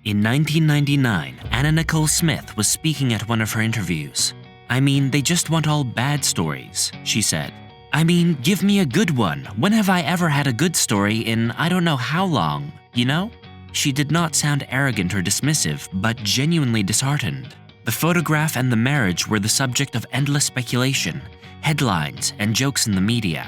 In 1999, Nicole Smith was speaking at one of her interviews. "I mean, they just want all bad stories," she said. "I mean, give me a good one. When have I ever had a good story in I don't know how long, you know?" She did not sound arrogant or dismissive, but genuinely disheartened. The photograph and the marriage were the subject of endless speculation, headlines, and jokes in the media.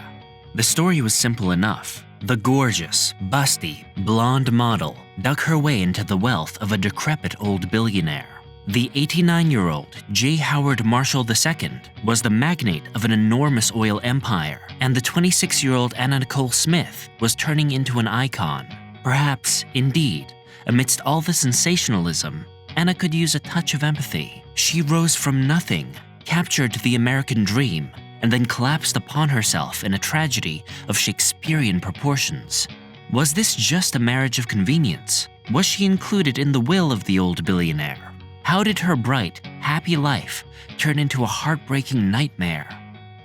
The story was simple enough. The gorgeous, busty, blonde model dug her way into the wealth of a decrepit old billionaire. The 89-year-old J. Howard Marshall II was the magnate of an enormous oil empire, and the 26-year-old Nicole Smith was turning into an icon. Perhaps, indeed, amidst all the sensationalism, Anna could use a touch of empathy. She rose from nothing, captured the American dream, and then collapsed upon herself in a tragedy of Shakespearean proportions. Was this just a marriage of convenience? Was she included in the will of the old billionaire? How did her bright, happy life turn into a heartbreaking nightmare?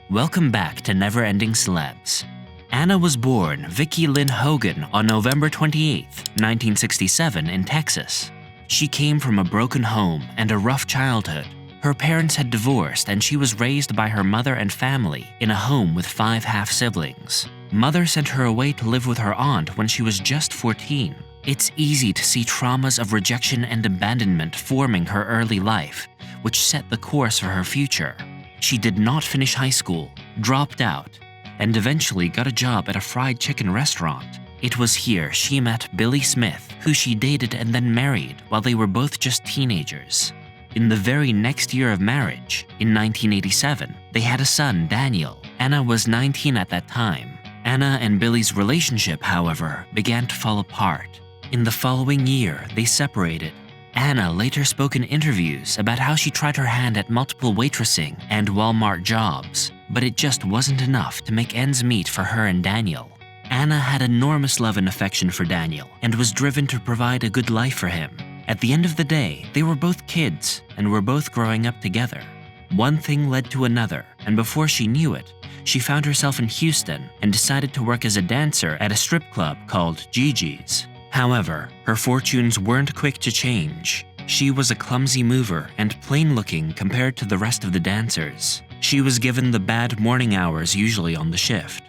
Welcome back to Never Ending Celebs. Anna was born Vicki Lynn Hogan on November 28, 1967 in Texas. She came from a broken home and a rough childhood. Her parents had divorced and she was raised by her mother and family in a home with 5 half-siblings. Mother sent her away to live with her aunt when she was just 14. It's easy to see traumas of rejection and abandonment forming her early life, which set the course for her future. She did not finish high school, dropped out, and eventually got a job at a fried chicken restaurant. It was here she met Billy Smith, who she dated and then married while they were both just teenagers. In the very next year of marriage, in 1987, they had a son, Daniel. Anna was 19 at that time. Anna and Billy's relationship, however, began to fall apart. In the following year, they separated. Anna later spoke in interviews about how she tried her hand at multiple waitressing and Walmart jobs, but it just wasn't enough to make ends meet for her and Daniel. Anna had enormous love and affection for Daniel and was driven to provide a good life for him. At the end of the day, they were both kids and were both growing up together. One thing led to another, and before she knew it, she found herself in Houston and decided to work as a dancer at a strip club called Gigi's. However, her fortunes weren't quick to change. She was a clumsy mover and plain-looking compared to the rest of the dancers. She was given the bad morning hours usually on the shift.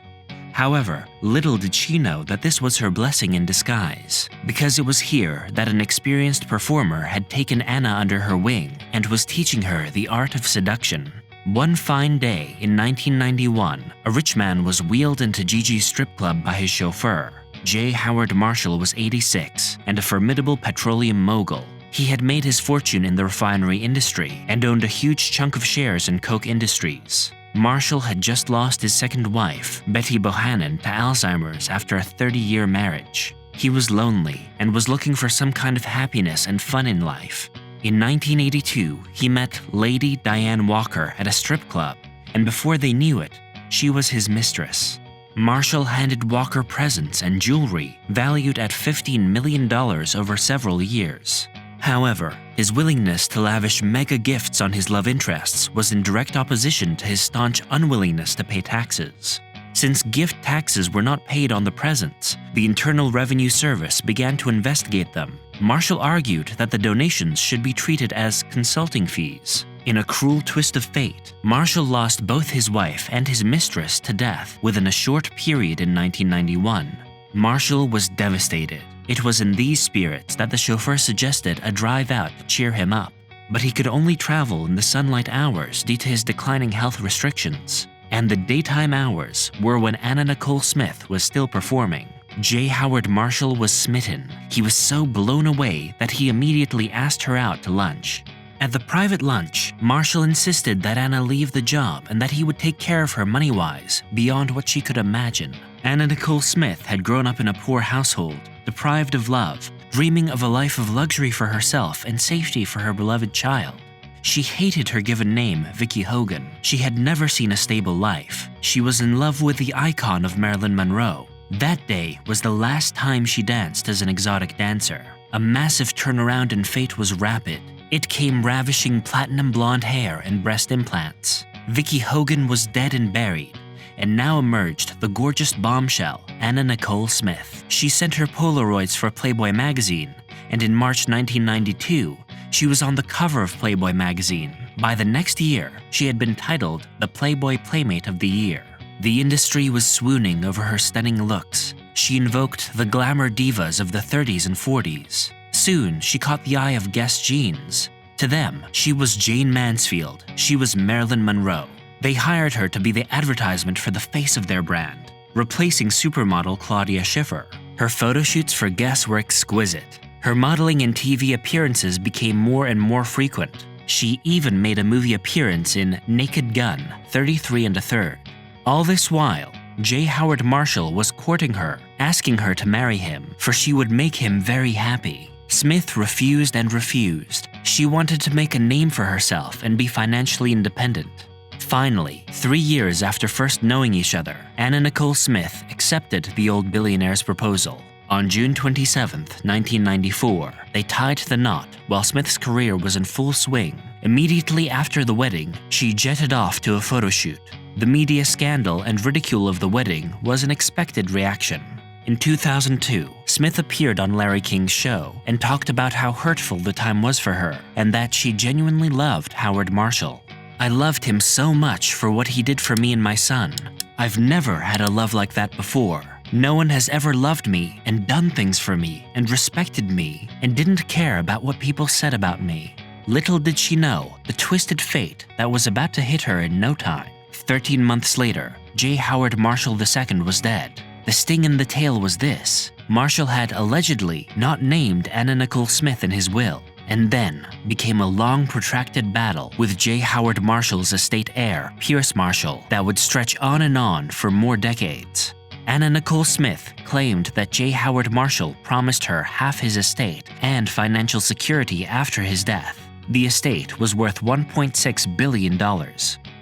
However, little did she know that this was her blessing in disguise, because it was here that an experienced performer had taken Anna under her wing and was teaching her the art of seduction. One fine day in 1991, a rich man was wheeled into Gigi's strip club by his chauffeur. J. Howard Marshall was 86 and a formidable petroleum mogul. He had made his fortune in the refinery industry and owned a huge chunk of shares in Koch Industries. Marshall had just lost his second wife, Betty Bohannon, to Alzheimer's after a 30-year marriage. He was lonely and was looking for some kind of happiness and fun in life. In 1982, he met Lady Diane Walker at a strip club, and before they knew it, she was his mistress. Marshall handed Walker presents and jewelry valued at $15 million over several years. However, his willingness to lavish mega gifts on his love interests was in direct opposition to his staunch unwillingness to pay taxes. Since gift taxes were not paid on the presents, the Internal Revenue Service began to investigate them. Marshall argued that the donations should be treated as consulting fees. In a cruel twist of fate, Marshall lost both his wife and his mistress to death within a short period in 1991. Marshall was devastated. It was in these spirits that the chauffeur suggested a drive out to cheer him up, but he could only travel in the sunlight hours due to his declining health restrictions, and the daytime hours were when Nicole Smith was still performing. J. Howard Marshall was smitten. He was so blown away that he immediately asked her out to lunch. At the private lunch, Marshall insisted that Anna leave the job and that he would take care of her money-wise, beyond what she could imagine. Nicole Smith had grown up in a poor household, deprived of love, dreaming of a life of luxury for herself and safety for her beloved child. She hated her given name, Vicki Hogan. She had never seen a stable life. She was in love with the icon of Marilyn Monroe. That day was the last time she danced as an exotic dancer. A massive turnaround in fate was rapid. It came ravishing platinum blonde hair and breast implants. Vicki Hogan was dead and buried, and now emerged the gorgeous bombshell, Nicole Smith. She sent her Polaroids for Playboy magazine and in March 1992, she was on the cover of Playboy magazine. By the next year, she had been titled the Playboy Playmate of the Year. The industry was swooning over her stunning looks. She invoked the glamour divas of the 30s and 40s. Soon, she caught the eye of Guess jeans. To them, she was Jane Mansfield. She was Marilyn Monroe. They hired her to be the advertisement for the face of their brand, replacing supermodel Claudia Schiffer. Her photo shoots for Guess were exquisite. Her modeling and TV appearances became more and more frequent. She even made a movie appearance in Naked Gun, 33 1/3. All this while, J. Howard Marshall was courting her, asking her to marry him, for she would make him very happy. Smith refused and refused. She wanted to make a name for herself and be financially independent. Finally, 3 years after first knowing each other, Anna Nicole Smith accepted the old billionaire's proposal. On June 27, 1994, they tied the knot while Smith's career was in full swing. Immediately after the wedding, she jetted off to a photo shoot. The media scandal and ridicule of the wedding was an expected reaction. In 2002, Smith appeared on Larry King's show and talked about how hurtful the time was for her and that she genuinely loved Howard Marshall. "I loved him so much for what he did for me and my son. I've never had a love like that before. No one has ever loved me and done things for me and respected me and didn't care about what people said about me." Little did she know the twisted fate that was about to hit her in no time. 13 months later, J. Howard Marshall II was dead. The sting in the tale was this: Marshall had allegedly not named Anna Nicole Smith in his will, and then became a long protracted battle with J. Howard Marshall's estate heir, Pierce Marshall, that would stretch on and on for more decades. Anna Nicole Smith claimed that J. Howard Marshall promised her half his estate and financial security after his death. The estate was worth $1.6 billion.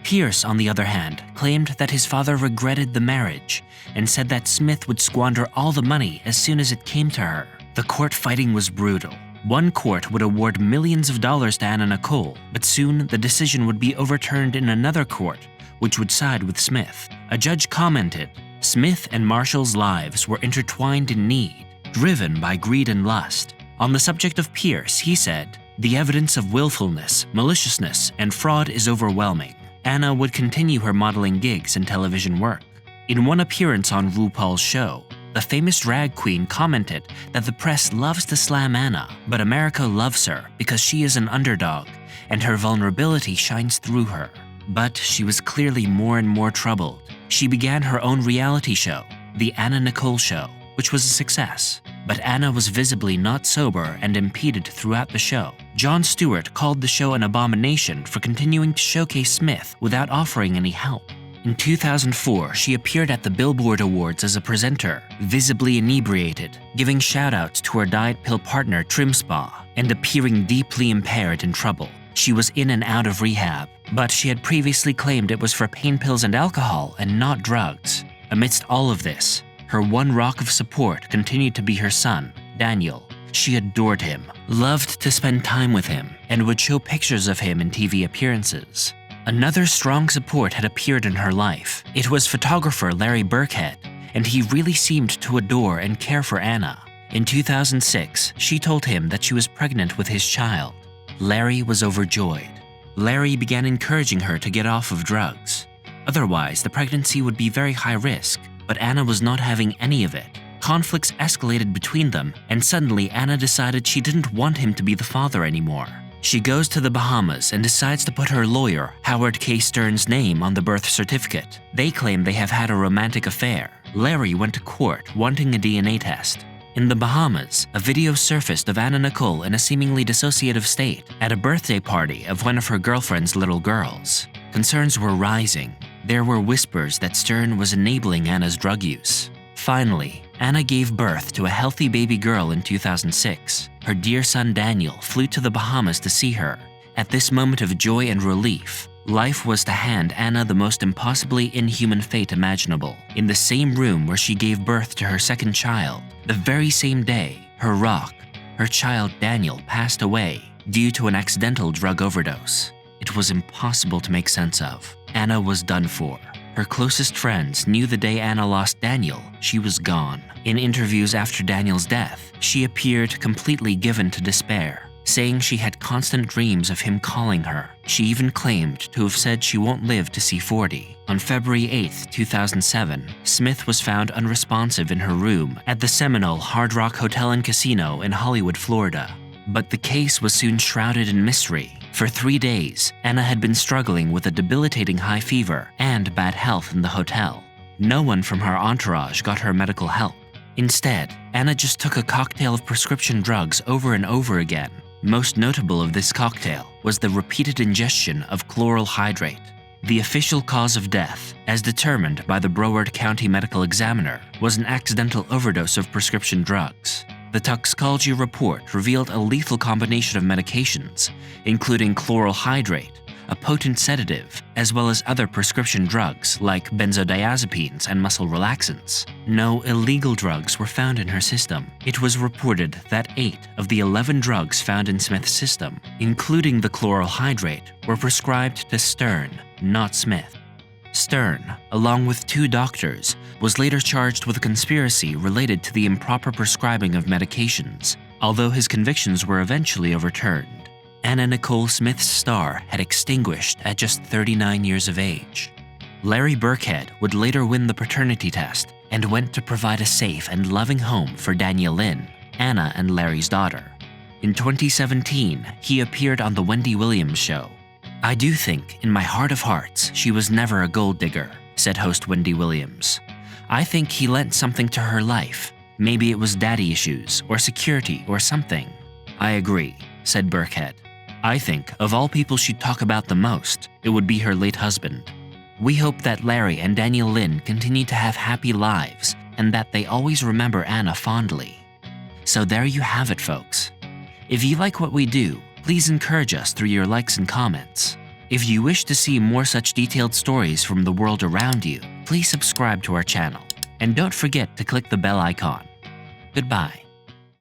Pierce, on the other hand, claimed that his father regretted the marriage and said that Smith would squander all the money as soon as it came to her. The court fighting was brutal. One court would award millions of dollars to Anna Nicole, but soon the decision would be overturned in another court, which would side with Smith. A judge commented, "Smith and Marshall's lives were intertwined in need, driven by greed and lust." On the subject of Pierce, he said, "The evidence of willfulness, maliciousness, and fraud is overwhelming." Anna would continue her modeling gigs and television work. In one appearance on RuPaul's show, the famous drag queen commented that the press loves to slam Anna, but America loves her because she is an underdog and her vulnerability shines through her. But she was clearly more and more troubled. She began her own reality show, The Anna Nicole Show, which was a success. But Anna was visibly not sober and impeded throughout the show. Jon Stewart called the show an abomination for continuing to showcase Smith without offering any help. In 2004, she appeared at the Billboard Awards as a presenter, visibly inebriated, giving shout-outs to her diet pill partner Trim Spa, and appearing deeply impaired and troubled. She was in and out of rehab, but she had previously claimed it was for pain pills and alcohol and not drugs. Amidst all of this, her one rock of support continued to be her son, Daniel. She adored him, loved to spend time with him, and would show pictures of him in TV appearances. Another strong support had appeared in her life. It was photographer Larry Burkhead, and he really seemed to adore and care for Anna. In 2006, she told him that she was pregnant with his child. Larry was overjoyed. Larry began encouraging her to get off of drugs. Otherwise, the pregnancy would be very high risk, but Anna was not having any of it. Conflicts escalated between them, and suddenly Anna decided she didn't want him to be the father anymore. She goes to the Bahamas and decides to put her lawyer, Howard K. Stern's name on the birth certificate. They claim they have had a romantic affair. Larry went to court wanting a DNA test. In the Bahamas, a video surfaced of Anna Nicole in a seemingly dissociative state at a birthday party of one of her girlfriend's little girls. Concerns were rising. There were whispers that Stern was enabling Anna's drug use. Finally, Anna gave birth to a healthy baby girl in 2006. Her dear son Daniel flew to the Bahamas to see her. At this moment of joy and relief, life was to hand Anna the most impossibly inhuman fate imaginable. In the same room where she gave birth to her second child, the very same day, her rock, her child Daniel, passed away due to an accidental drug overdose. It was impossible to make sense of. Anna was done for. Her closest friends knew the day Anna lost Daniel, she was gone. In interviews after Daniel's death, she appeared completely given to despair, saying she had constant dreams of him calling her. She even claimed to have said she won't live to see 40. On February 8, 2007, Smith was found unresponsive in her room at the Seminole Hard Rock Hotel and Casino in Hollywood, Florida. But the case was soon shrouded in mystery. For 3 days, Anna had been struggling with a debilitating high fever and bad health in the hotel. No one from her entourage got her medical help. Instead, Anna just took a cocktail of prescription drugs over and over again. Most notable of this cocktail was the repeated ingestion of chloral hydrate. The official cause of death, as determined by the Broward County Medical Examiner, was an accidental overdose of prescription drugs. The toxicology report revealed a lethal combination of medications, including chloral hydrate, a potent sedative, as well as other prescription drugs like benzodiazepines and muscle relaxants. No illegal drugs were found in her system. It was reported that 8 of the 11 drugs found in Smith's system, including the chloral hydrate, were prescribed to Stern, not Smith. Stern, along with 2 doctors, was later charged with a conspiracy related to the improper prescribing of medications, although his convictions were eventually overturned. Anna Nicole Smith's star had extinguished at just 39 years of age. Larry Burkhead would later win the paternity test and went to provide a safe and loving home for Danielle Lynn, Anna and Larry's daughter. In 2017, he appeared on The Wendy Williams Show. "I do think, in my heart of hearts, she was never a gold digger," said host Wendy Williams. "I think he lent something to her life. Maybe it was daddy issues or security or something." "I agree," said Burkhead. "I think of all people she'd talk about the most, it would be her late husband. We hope that Larry and Danielle Lynn continue to have happy lives and that they always remember Anna fondly." So there you have it, folks. If you like what we do, please encourage us through your likes and comments. If you wish to see more such detailed stories from the world around you, please subscribe to our channel. And don't forget to click the bell icon. Goodbye.